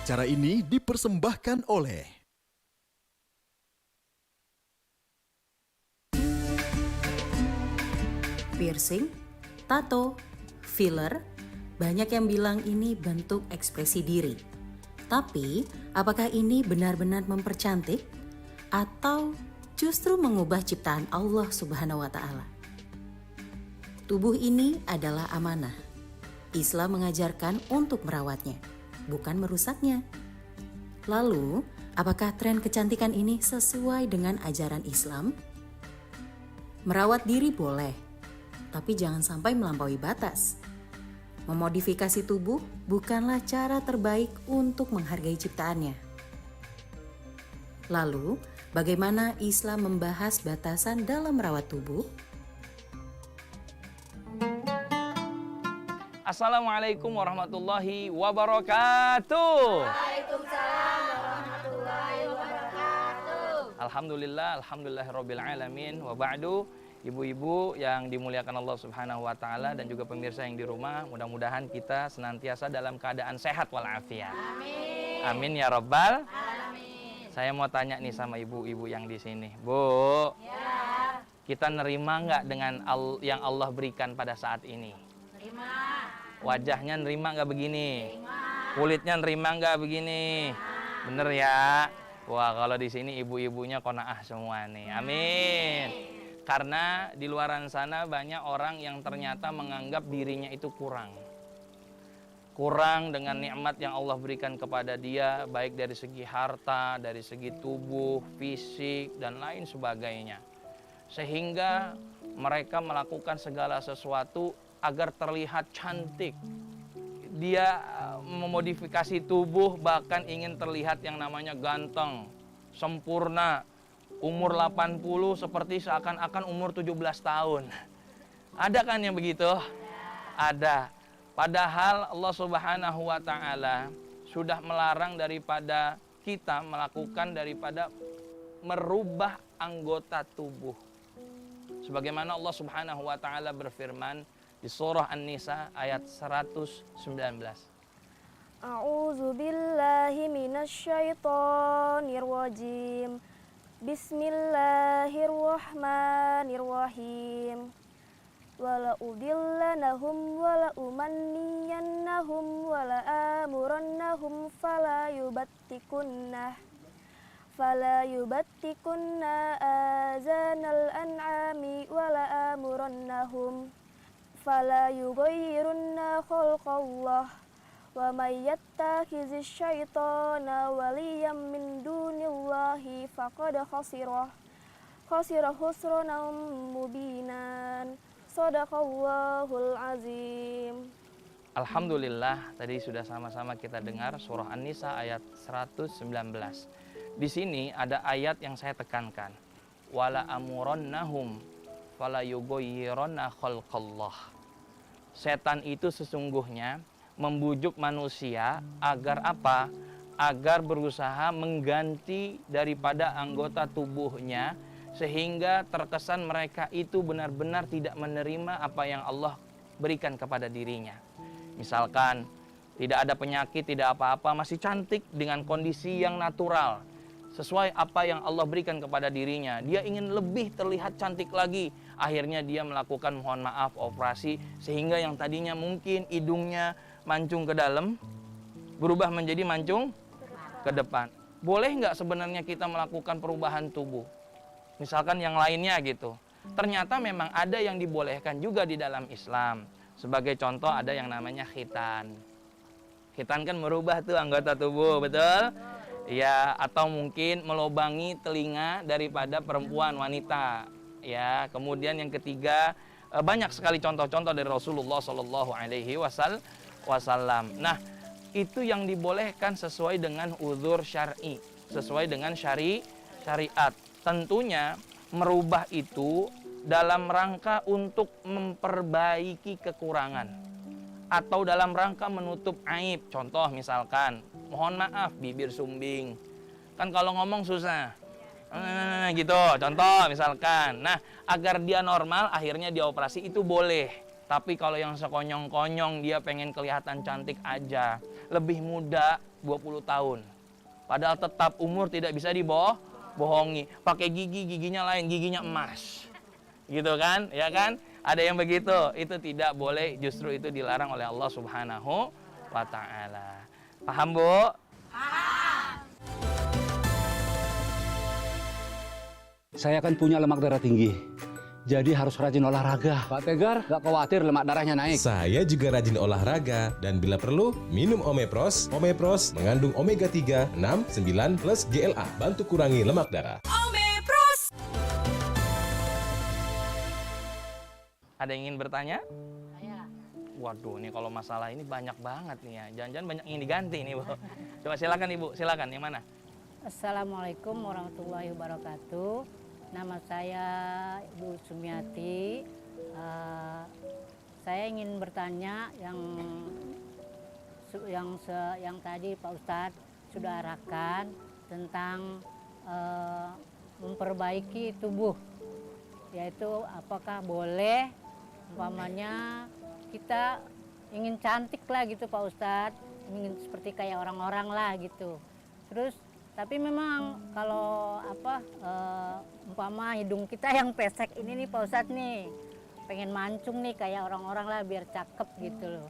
Acara ini dipersembahkan oleh piercing, tato, filler, banyak yang bilang ini bentuk ekspresi diri. Tapi, apakah ini benar-benar mempercantik atau justru mengubah ciptaan Allah Subhanahu wa Ta'ala? Tubuh ini adalah amanah. Islam mengajarkan untuk merawatnya, bukan merusaknya. Lalu, apakah tren kecantikan ini sesuai dengan ajaran Islam? Merawat diri boleh, tapi jangan sampai melampaui batas. Memodifikasi tubuh bukanlah cara terbaik untuk menghargai ciptaannya. Lalu, bagaimana Islam membahas batasan dalam merawat tubuh? Assalamualaikum warahmatullahi wabarakatuh. Waalaikumsalam warahmatullahi wabarakatuh. Alhamdulillahirabbil alamin wa ba'du. Ibu-ibu yang dimuliakan Allah Subhanahu wa taala dan juga pemirsa yang di rumah, mudah-mudahan kita senantiasa dalam keadaan sehat walafiat. Amin. Amin ya rabbal. Amin. Saya mau tanya nih sama ibu-ibu yang di sini. Bu, Ya, kita nerima nggak dengan yang Allah berikan pada saat ini? terima. Wajahnya nerima nggak begini? Terima. Kulitnya nerima nggak begini? Bener ya? Wah, kalau di sini ibu-ibunya qanaah semua nih. Amin. Karena di luaran sana banyak orang yang ternyata menganggap dirinya itu kurang. Kurang dengan nikmat yang Allah berikan kepada dia, baik dari segi harta, dari segi tubuh, fisik, dan lain sebagainya. Sehingga mereka melakukan segala sesuatu agar terlihat cantik. Dia memodifikasi tubuh, bahkan ingin terlihat yang namanya ganteng, sempurna. Umur 80 seperti seakan-akan umur 17 tahun. Ada kan yang begitu? Ada. Padahal Allah Subhanahu wa taala sudah melarang daripada kita melakukan daripada merubah anggota tubuh. Sebagaimana Allah Subhanahu wa taala berfirman di surah An-Nisa ayat 119. A'udzu billahi minasyaitonir rajim. Bismillahirrahmanirrahim. Wala udillanahum wala umanniyannahum wala amurannahum fala yubattikunna azanal an'ami wala amurannahum fala yughayyirunna khalqallah. Wa may yattakhizish syaitana waliyyan min dunillahi faqad khasira khusranan mubinan. Shadaqallahul azim. Alhamdulillah, tadi sudah sama-sama kita dengar surah An-Nisa ayat 119. Di sini ada ayat yang saya tekankan. Wala amurannahum fala yughayyirunna khalqallah. Setan itu sesungguhnya membujuk manusia agar apa? Agar berusaha mengganti daripada anggota tubuhnya, sehingga terkesan mereka itu benar-benar tidak menerima apa yang Allah berikan kepada dirinya. Misalkan tidak ada penyakit, tidak apa-apa, masih cantik dengan kondisi yang natural, sesuai apa yang Allah berikan kepada dirinya. Dia ingin lebih terlihat cantik lagi. Akhirnya dia melakukan, mohon maaf, operasi, sehingga yang tadinya mungkin hidungnya mancung ke dalam berubah menjadi mancung ke depan. Boleh nggak sebenarnya kita melakukan perubahan tubuh? Misalkan yang lainnya gitu. Ternyata memang ada yang dibolehkan juga di dalam Islam. Sebagai contoh ada yang namanya khitan. Khitan kan merubah tuh anggota tubuh, betul? Ya, atau mungkin melobangi telinga daripada perempuan wanita. Ya, kemudian yang ketiga banyak sekali contoh-contoh dari Rasulullah Shallallahu Alaihi Wasallam. Nah, itu yang dibolehkan sesuai dengan uzur syar'i, sesuai dengan syariat. Tentunya merubah itu dalam rangka untuk memperbaiki kekurangan atau dalam rangka menutup aib. Contoh misalkan, mohon maaf, bibir sumbing. Kan kalau ngomong susah. Gitu, contoh misalkan. Nah, agar dia normal, akhirnya dioperasi, itu boleh. Tapi kalau yang sekonyong-konyong, dia pengen kelihatan cantik aja, lebih muda 20 tahun. Padahal tetap umur tidak bisa dibohongi. Pakai giginya lain, giginya emas. Gitu kan? Ya kan? Ada yang begitu. Itu tidak boleh, justru itu dilarang oleh Allah Subhanahu wa taala. Paham, Bu? Saya kan punya lemak darah tinggi, jadi harus rajin olahraga. Pak Tegar gak khawatir lemak darahnya naik. Saya juga rajin olahraga dan bila perlu minum Omepros. Omepros mengandung omega 3, 6, 9 plus GLA, bantu kurangi lemak darah. Ada yang ingin bertanya? Saya. Waduh, ini kalau masalah ini banyak banget nih ya. Jangan-jangan banyak yang diganti nih, Bu. Coba silakan Ibu, silakan. Yang mana? Assalamualaikum warahmatullahi wabarakatuh. Nama saya Ibu Sumiati. Saya ingin bertanya yang tadi Pak Ustadz sudah arahkan tentang memperbaiki tubuh, yaitu apakah boleh umpamanya kita ingin cantik lah gitu Pak Ustadz, ingin seperti kayak orang-orang lah gitu. Terus tapi memang kalau umpama hidung kita yang pesek ini nih Pak Ustadz nih, pengen mancung nih kayak orang-orang lah biar cakep gitu loh.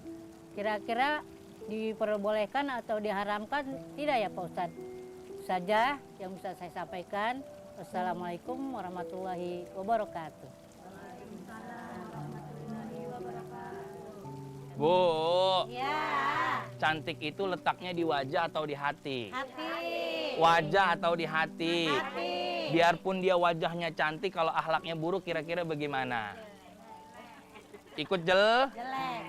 Kira-kira diperbolehkan atau diharamkan tidak ya Pak Ustadz? Itu saja yang bisa saya sampaikan. Wassalamualaikum warahmatullahi wabarakatuh. Bu, Ya, cantik itu letaknya di wajah atau di hati? hati. Wajah atau di hati? Hati. Biarpun dia wajahnya cantik, kalau akhlaknya buruk kira-kira bagaimana? Ikut Jelek.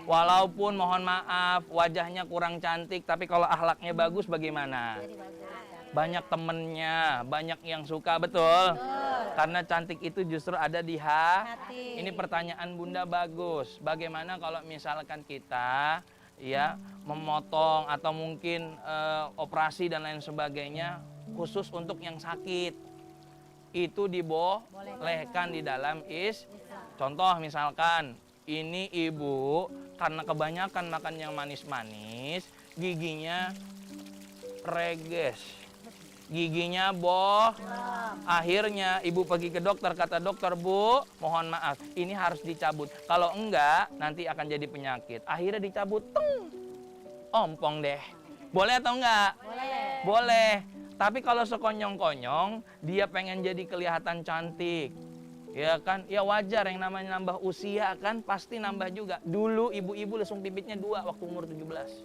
Walaupun mohon maaf wajahnya kurang cantik, tapi kalau akhlaknya bagus bagaimana? Banyak temennya, banyak yang suka, betul? Karena cantik itu justru ada di Hati. Ini pertanyaan Bunda bagus. Bagaimana kalau misalkan kita ya memotong atau mungkin operasi dan lain sebagainya khusus untuk yang sakit? Itu dibolehkan di dalam Contoh misalkan ini ibu karena kebanyakan makan yang manis-manis, giginya reges, giginya akhirnya ibu pergi ke dokter, kata dokter, Bu, mohon maaf, ini harus dicabut. Kalau enggak, nanti akan jadi penyakit. Akhirnya dicabut, ompong deh. Boleh atau enggak? Boleh. Boleh. Tapi kalau sekonyong-konyong, dia pengen jadi kelihatan cantik. Ya kan? Ya wajar, yang namanya nambah usia kan pasti nambah juga. Dulu ibu-ibu lesung pipitnya 2 waktu umur 17.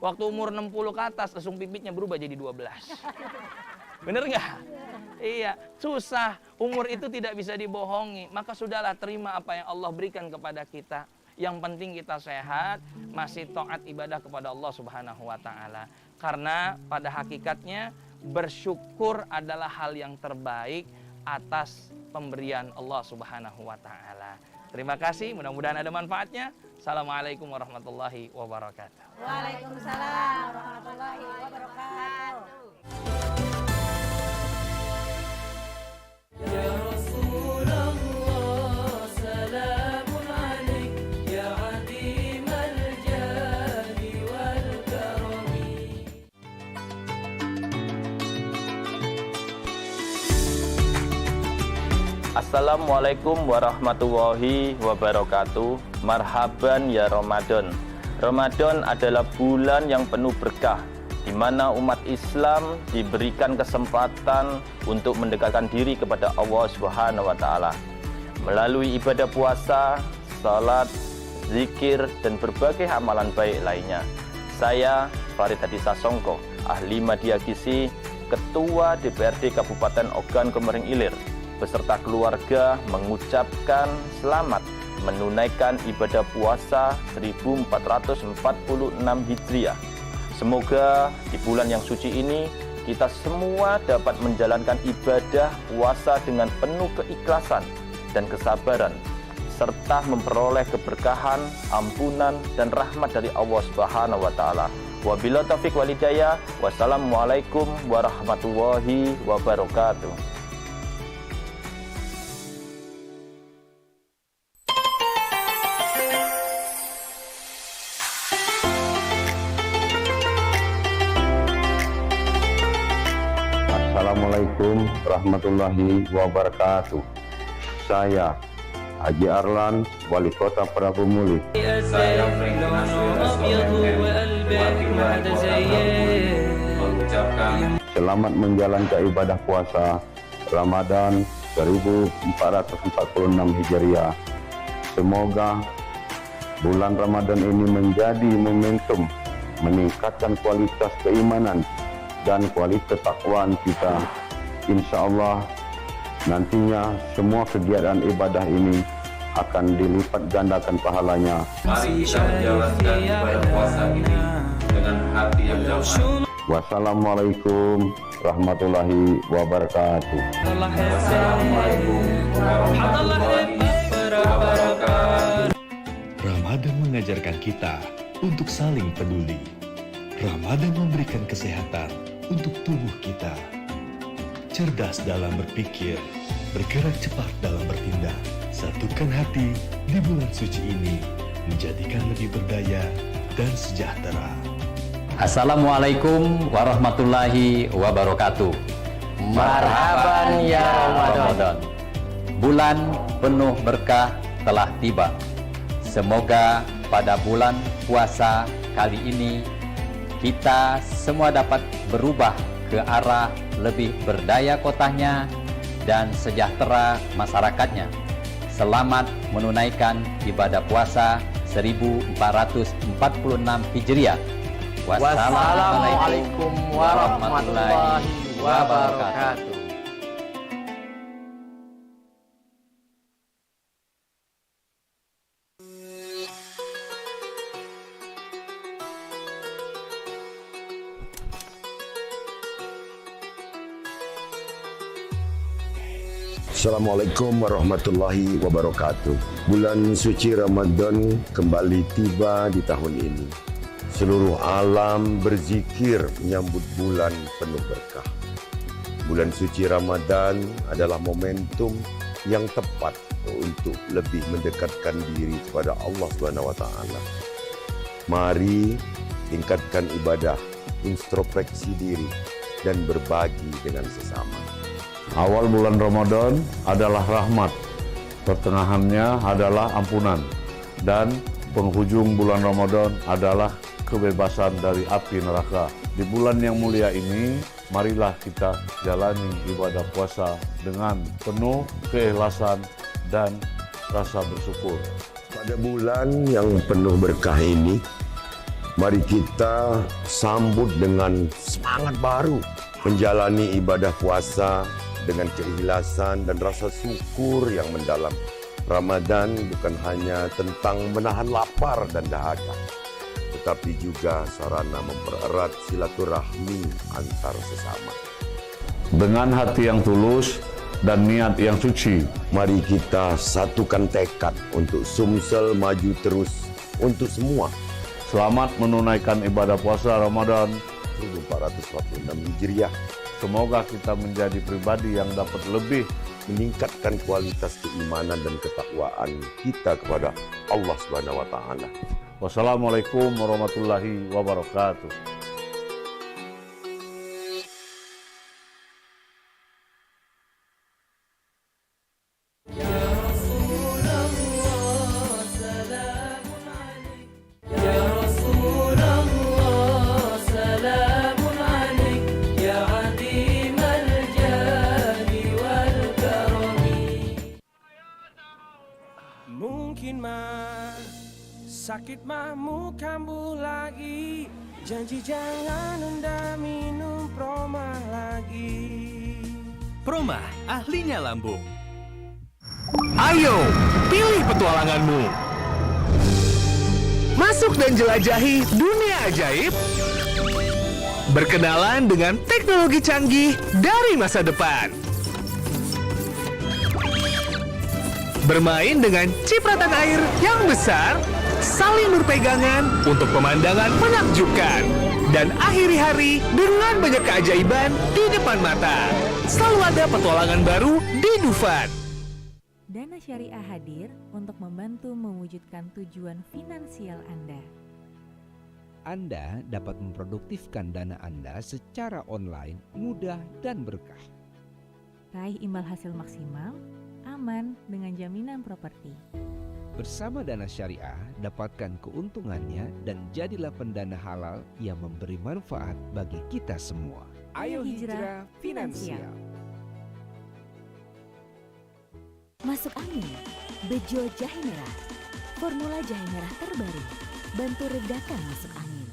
Waktu umur 60 ke atas, lesung pipitnya berubah jadi 12. Bener nggak? Iya, susah. Umur itu tidak bisa dibohongi. Maka sudahlah, terima apa yang Allah berikan kepada kita. Yang penting kita sehat, masih taat ibadah kepada Allah Subhanahu wa taala. Karena pada hakikatnya bersyukur adalah hal yang terbaik atas pemberian Allah Subhanahu wa taala. Terima kasih, mudah-mudahan ada manfaatnya. Assalamualaikum warahmatullahi wabarakatuh. Waalaikumsalam warahmatullahi wabarakatuh. Assalamualaikum warahmatullahi wabarakatuh. Marhaban ya Ramadan. Ramadan adalah bulan yang penuh berkah, di mana umat Islam diberikan kesempatan untuk mendekatkan diri kepada Allah Subhanahu wa taala melalui ibadah puasa, salat, zikir, dan berbagai amalan baik lainnya. Saya Farid Hadi Sasongko, ahli Madya Gizi, Ketua DPRD Kabupaten Ogan Komering Ilir, beserta keluarga mengucapkan selamat menunaikan ibadah puasa 1446 Hijriah. Semoga di bulan yang suci ini kita semua dapat menjalankan ibadah puasa dengan penuh keikhlasan dan kesabaran, serta memperoleh keberkahan, ampunan, dan rahmat dari Allah Subhanahu wa taala. Wabillahi taufiq wal hidayah. Wassalamualaikum warahmatullahi wabarakatuh. Assalamualaikum warahmatullahi wabarakatuh. Saya Haji Arlan, Wali Kota Prabu Muli. Saya mengucapkan selamat menjalankan ibadah puasa Ramadan 1446 Hijriah. Semoga bulan Ramadan ini menjadi momentum meningkatkan kualitas keimanan dan kualitas ketakwaan kita. Insya Allah nantinya semua kegiatan ibadah ini akan dilipat gandakan pahalanya. mari kita menjalankan ibadah puasa ini dengan hati yang damai. Wassalamualaikum warahmatullahi wabarakatuh. Wassalamualaikum warahmatullahi wabarakatuh. Ramadan mengajarkan kita untuk saling peduli. Ramadan memberikan kesehatan untuk tubuh kita. Cerdas dalam berpikir, bergerak cepat dalam bertindak. Satukan hati di bulan suci ini, menjadikan lebih berdaya dan sejahtera. Assalamualaikum warahmatullahi wabarakatuh. Marhaban ya Ramadan. Bulan penuh berkah telah tiba. Semoga pada bulan puasa kali ini kita semua dapat berubah ke arah lebih berdaya kotanya dan sejahtera masyarakatnya. Selamat menunaikan ibadah puasa 1446 Hijriah. Wassalamualaikum warahmatullahi wabarakatuh. Assalamualaikum warahmatullahi wabarakatuh. Bulan suci Ramadan kembali tiba di tahun ini. Seluruh alam berzikir menyambut bulan penuh berkah. Bulan suci Ramadan adalah momentum yang tepat untuk lebih mendekatkan diri kepada Allah SWT. Mari tingkatkan ibadah, introspeksi diri, dan berbagi dengan sesama. Awal bulan Ramadan adalah rahmat, pertengahannya adalah ampunan, dan penghujung bulan Ramadan adalah kebebasan dari api neraka. Di bulan yang mulia ini, marilah kita jalani ibadah puasa dengan penuh keikhlasan dan rasa bersyukur. Pada bulan yang penuh berkah ini, mari kita sambut dengan semangat baru, menjalani ibadah puasa dengan keikhlasan dan rasa syukur yang mendalam. Ramadan bukan hanya tentang menahan lapar dan dahaga, tetapi juga sarana mempererat silaturahmi antar sesama. Dengan hati yang tulus dan niat yang suci, mari kita satukan tekad untuk sumsel maju terus untuk semua. Selamat menunaikan ibadah puasa Ramadan 1446 Hijriah. Semoga kita menjadi pribadi yang dapat lebih meningkatkan kualitas keimanan dan ketakwaan kita kepada Allah SWT. Wassalamualaikum warahmatullahi wabarakatuh. Sakit mahmu kambuh lagi, janji jangan nunda minum Promah lagi. Promah, ahlinya lambung. Ayo, pilih petualanganmu. Masuk dan jelajahi dunia ajaib. Berkenalan dengan teknologi canggih dari masa depan. Bermain dengan cipratan air yang besar, saling berpegangan untuk pemandangan menakjubkan, dan akhiri hari dengan banyak keajaiban di depan mata. Selalu ada petualangan baru di Dufan. Dana Syariah hadir untuk membantu mewujudkan tujuan finansial Anda. Anda dapat memproduktifkan dana Anda secara online, mudah dan berkah. Raih imbal hasil maksimal, aman dengan jaminan properti. Bersama Dana Syariah, dapatkan keuntungannya dan jadilah pendana halal yang memberi manfaat bagi kita semua. Ayo hijrah finansial. Masuk angin, Bejo Jahe Merah. Formula jahe merah terbaru, bantu redakan masuk angin.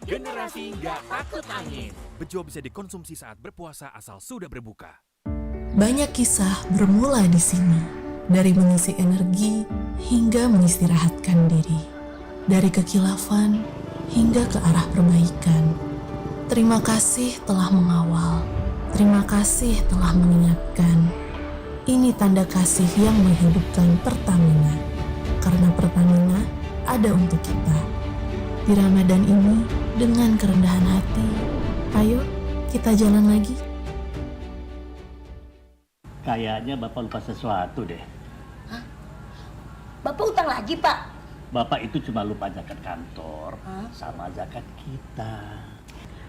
Generasi nggak takut angin. Bejo bisa dikonsumsi saat berpuasa asal sudah berbuka. Banyak kisah bermula di sini, dari mengisi energi hingga mengistirahatkan diri, dari kekilafan hingga ke arah perbaikan. Terima kasih telah mengawal, terima kasih telah mengingatkan. Ini tanda kasih yang menghidupkan Pertamina, karena Pertamina ada untuk kita. Di Ramadan ini, dengan kerendahan hati, ayo kita jalan lagi. Kayaknya Bapak lupa sesuatu deh. Hah? Bapak utang lagi, Pak? Bapak itu cuma lupa zakat kantor sama zakat kita.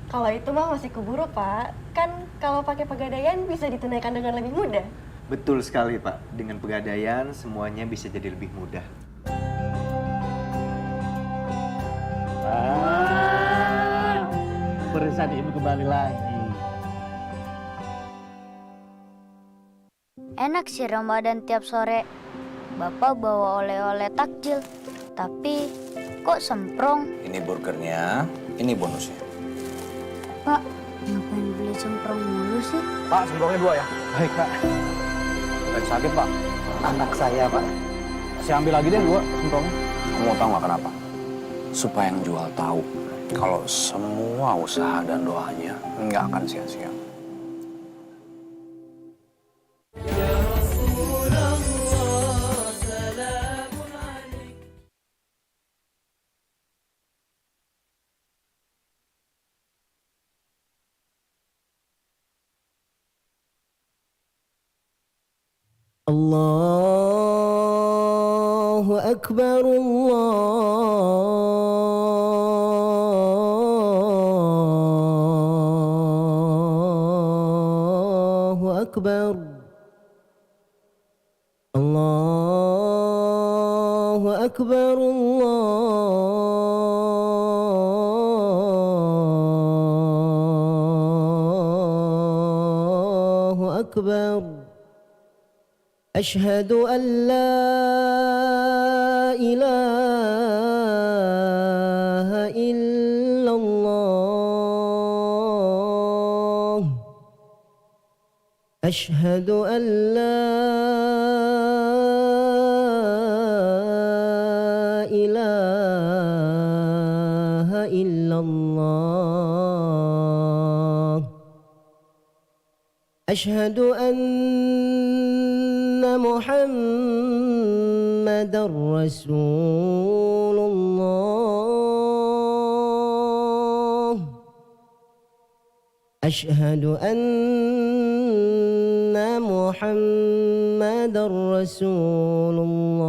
Kalau itu mah masih keburu, Pak. Kan kalau pakai pegadaian bisa ditunaikan dengan lebih mudah. Betul sekali, Pak. Dengan pegadaian semuanya bisa jadi lebih mudah. Perusahaan ibu kembali lagi. Enak sih Ramadan tiap sore. Bapak bawa oleh-oleh takjil. Tapi kok semprong? Ini burgernya, ini bonusnya. Pak, ngapain beli semprong mulu sih? Pak, semprongnya 2 ya. Baik, Pak. Lagi sakit, Pak. Anak saya, Pak. Saya ambil lagi deh 2 semprongnya. Kamu mau tahu nggak kenapa? Supaya yang jual tahu kalau semua usaha dan doanya nggak akan sia-sia. Allahu Akbar, Allahu Akbar, Allahu Akbar, Allahu Akbar. أشهد أن لا إله إلا الله أشهد أن لا إله إلا الله أشهد أن محمد رسول الله أشهد أن محمد رسول الله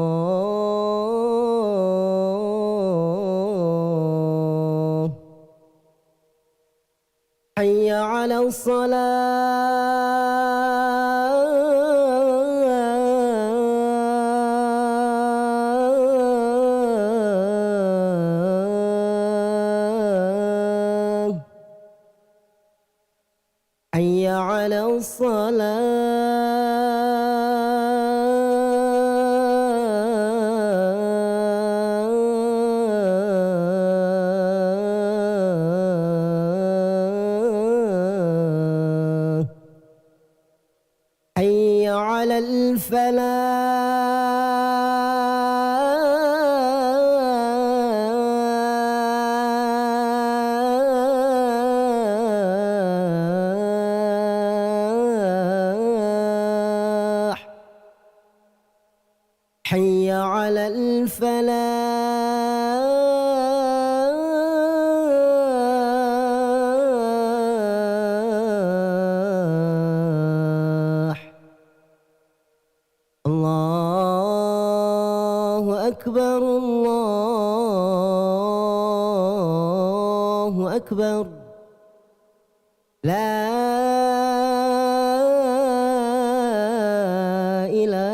حي على الصلاة حي على الصلاة حي على الفلاح حي على الفلاح الله أكبر الله أكبر لا إله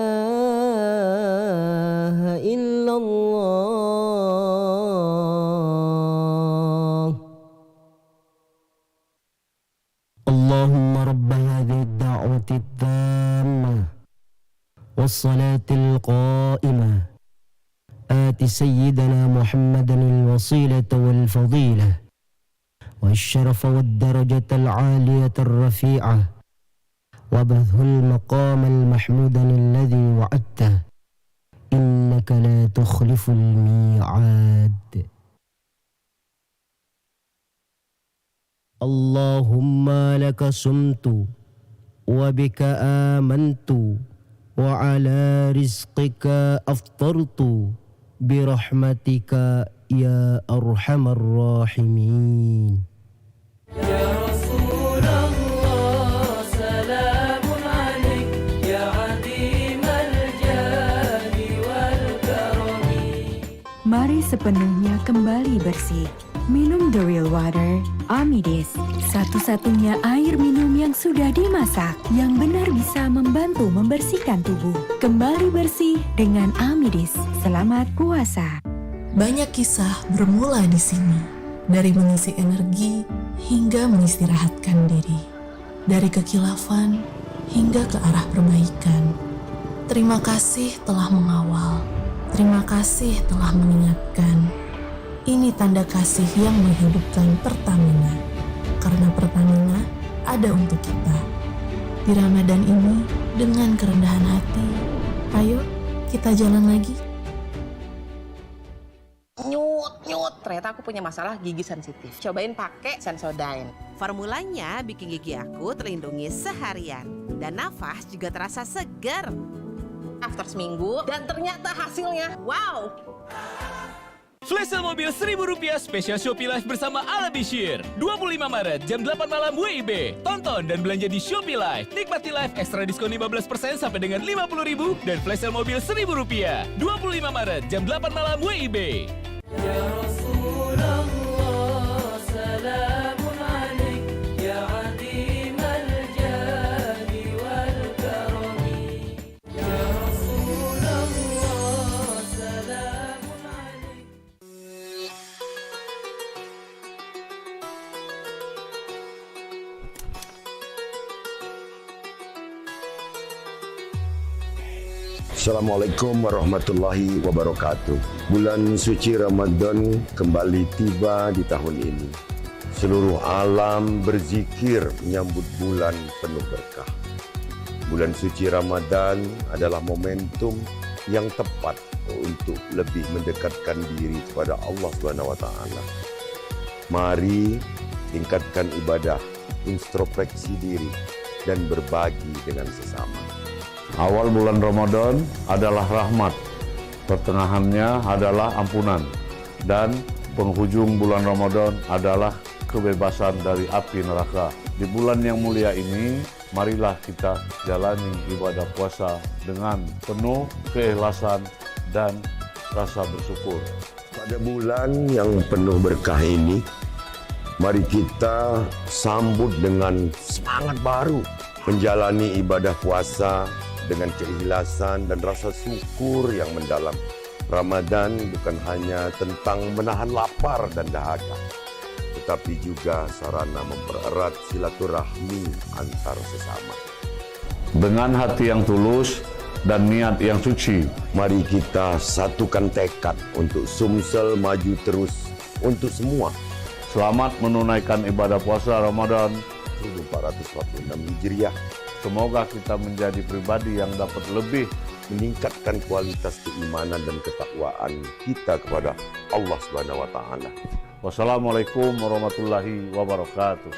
إلا الله اللهم رب هذه الدعوة التامة والصلاة القائمة آت سيدنا محمدا الوسيلة والفضيلة والشرف والدرجة العالية الرفيعة وابعثه المقام المحمودا الذي وعدته إنك لا تخلف الميعاد اللهم لك صمت وبك آمنت وعلى رزقك أفطرت برحمتك يا أرحم الراحمين يا رسول الله سلام عليك يا عظيم الجاه والكرم. Mari sepenuhnya kembali bersih. Minum The Real Water Amidis, satu-satunya air minum yang sudah dimasak, yang benar bisa membantu membersihkan tubuh. Kembali bersih dengan Amidis. Selamat puasa. Banyak kisah bermula di sini, dari mengisi energi hingga mengistirahatkan diri, dari kekilafan hingga ke arah perbaikan. Terima kasih telah mengawal, terima kasih telah mengingatkan. Ini tanda kasih yang menghidupkan Pertamina, karena Pertamina ada untuk kita. Di Ramadan ini, dengan kerendahan hati, ayo kita jalan lagi. Nyut, ternyata aku punya masalah gigi sensitif. Cobain pakai Sensodyne. Formulanya bikin gigi aku terlindungi seharian. Dan nafas juga terasa segar. After seminggu, dan ternyata hasilnya, wow! Flash sale mobil Rp1.000 spesial Shopee Live bersama Ala Bishir. 25 Maret jam 8 malam WIB. Tonton dan belanja di Shopee Live. Nikmati live ekstra diskon 15% sampai dengan Rp50.000 dan flash sale mobil Rp1.000. 25 Maret jam 8 malam WIB. يا رسول الله سلام عليك يا عظيم الجاه والكرم يا رسول الله سلام عليك. Assalamualaikum warahmatullahi wabarakatuh. Bulan suci Ramadan kembali tiba di tahun ini. Seluruh alam berzikir menyambut bulan penuh berkah. Bulan suci Ramadan adalah momentum yang tepat untuk lebih mendekatkan diri kepada Allah SWT. Mari tingkatkan ibadah, introspeksi diri, dan berbagi dengan sesama. Awal bulan Ramadan adalah rahmat, pertengahannya adalah ampunan, dan penghujung bulan Ramadan adalah kebebasan dari api neraka. Di bulan yang mulia ini, marilah kita jalani ibadah puasa dengan penuh keikhlasan dan rasa bersyukur. Pada bulan yang penuh berkah ini, mari kita sambut dengan semangat baru, menjalani ibadah puasa dengan keikhlasan dan rasa syukur yang mendalam. Ramadan bukan hanya tentang menahan lapar dan dahaga, tetapi juga sarana mempererat silaturahmi antar sesama. Dengan hati yang tulus dan niat yang suci, mari kita satukan tekad untuk Sumsel maju terus untuk semua. Selamat menunaikan ibadah puasa Ramadan 1446 Hijriah. Semoga kita menjadi pribadi yang dapat lebih meningkatkan kualitas keimanan dan ketakwaan kita kepada Allah SWT. Wassalamualaikum warahmatullahi wabarakatuh.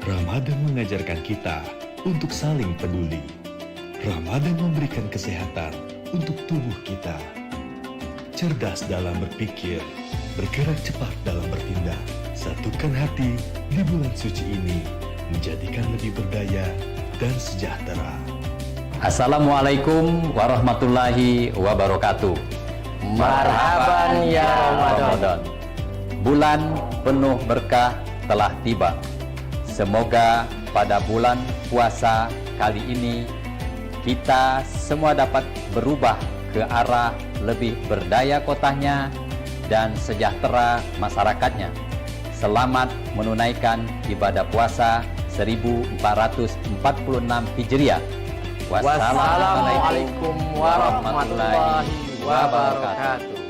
Ramadan mengajarkan kita untuk saling peduli. Ramadan memberikan kesehatan untuk tubuh kita. Cerdas dalam berpikir, bergerak cepat dalam bertindak. Satukan hati di bulan suci ini, menjadikan lebih berdaya dan sejahtera. Assalamualaikum warahmatullahi wabarakatuh. Marhaban ya Ramadan. Bulan penuh berkah telah tiba. Semoga pada bulan puasa kali ini kita semua dapat berubah ke arah lebih berdaya kotanya dan sejahtera masyarakatnya. Selamat menunaikan ibadah puasa 1446 Hijriah. Wassalamualaikum warahmatullahi wabarakatuh.